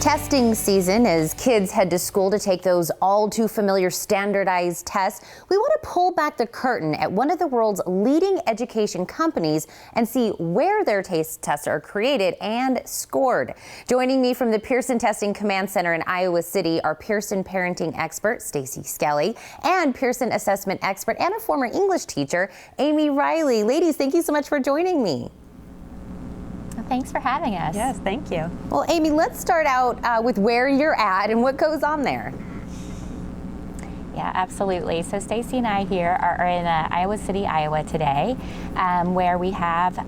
Testing season as kids head to school to take those all too familiar standardized tests. We want to pull back the curtain at one of the world's leading education companies and see where their tests are created and scored. Joining me from the Pearson Testing Command Center in Iowa City are Pearson parenting expert Stacey Skelly and Pearson assessment expert and a former English teacher, Amy Riley. Ladies, thank you so much for joining me. Thanks for having us. Yes, thank you. Well, Amy, let's start out with where you're at and what goes on there. Yeah, absolutely. So Stacey and I here are in Iowa City, Iowa today, where we have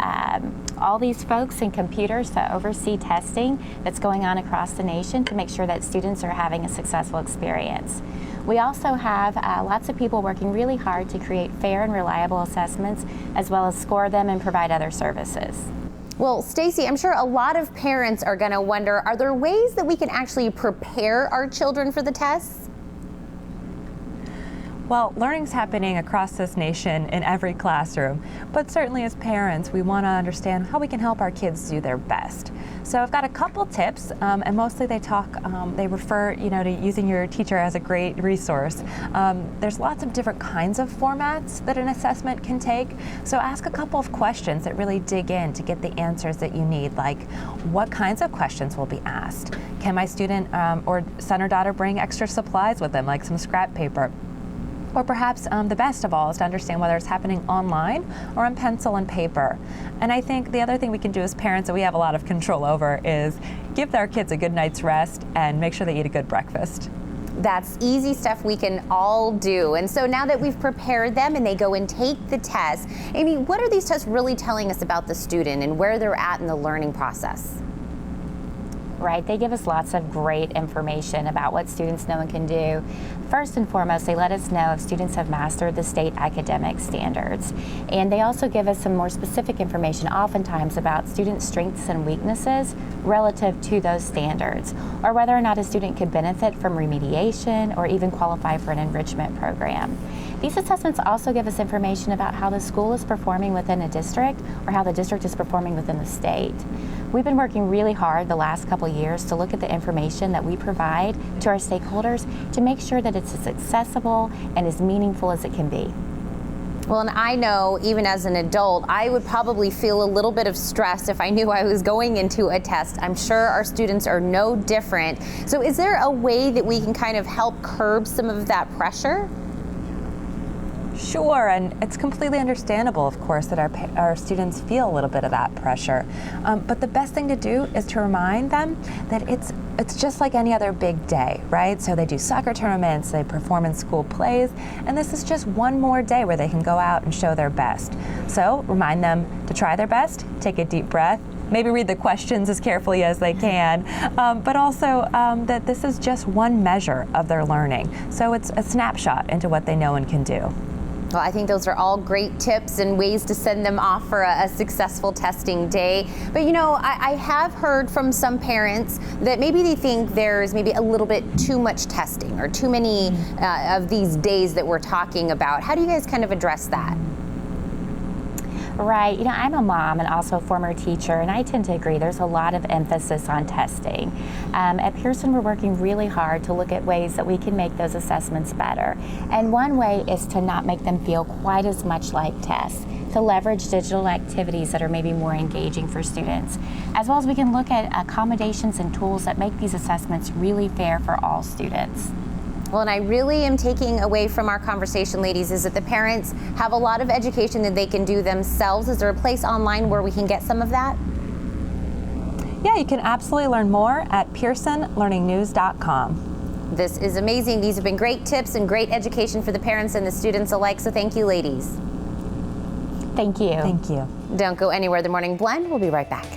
all these folks and computers to oversee testing that's going on across the nation to make sure that students are having a successful experience. We also have lots of people working really hard to create fair and reliable assessments, as well as score them and provide other services. Well, Stacey, I'm sure a lot of parents are going to wonder, are there ways that we can actually prepare our children for the tests? Well, learning's happening across this nation in every classroom, but certainly as parents, we want to understand how we can help our kids do their best. So I've got a couple tips, and mostly they refer, to using your teacher as a great resource. There's lots of different kinds of formats that an assessment can take. So ask a couple of questions that really dig in to get the answers that you need, like what kinds of questions will be asked? Can my student or son or daughter bring extra supplies with them, like some scrap paper? Or perhaps the best of all is to understand whether it's happening online or on pencil and paper. And I think the other thing we can do as parents that we have a lot of control over is give our kids a good night's rest and make sure they eat a good breakfast. That's easy stuff we can all do. And so now that we've prepared them and they go and take the test, Amy, what are these tests really telling us about the student and where they're at in the learning process? Right, they give us lots of great information about what students know and can do. First and foremost, they let us know if students have mastered the state academic standards. And they also give us some more specific information, oftentimes about student strengths and weaknesses relative to those standards, or whether or not a student could benefit from remediation or even qualify for an enrichment program. These assessments also give us information about how the school is performing within a district or how the district is performing within the state. We've been working really hard the last couple years to look at the information that we provide to our stakeholders to make sure that it's as accessible and as meaningful as it can be. Well, and I know even as an adult, I would probably feel a little bit of stress if I knew I was going into a test. I'm sure our students are no different. So is there a way that we can kind of help curb some of that pressure? Sure, and it's completely understandable, of course, that our students feel a little bit of that pressure. But the best thing to do is to remind them that it's just like any other big day, right? So they do soccer tournaments, they perform in school plays, and this is just one more day where they can go out and show their best. So remind them to try their best, take a deep breath, maybe read the questions as carefully as they can, but also that this is just one measure of their learning. So it's a snapshot into what they know and can do. Well, I think those are all great tips and ways to send them off for a successful testing day. But I have heard from some parents that maybe they think there's maybe a little bit too much testing or too many of these days that we're talking about. How do you guys kind of address that? Right, I'm a mom and also a former teacher, and I tend to agree there's a lot of emphasis on testing. At Pearson, we're working really hard to look at ways that we can make those assessments better. And one way is to not make them feel quite as much like tests, to leverage digital activities that are maybe more engaging for students, as well as we can look at accommodations and tools that make these assessments really fair for all students. Well, and I really am taking away from our conversation, ladies, is that the parents have a lot of education that they can do themselves. Is there a place online where we can get some of that? Yeah, you can absolutely learn more at pearsonlearningnews.com. This is amazing. These have been great tips and great education for the parents and the students alike. So thank you, ladies. Thank you. Thank you. Don't go anywhere. The Morning Blend. We'll be right back.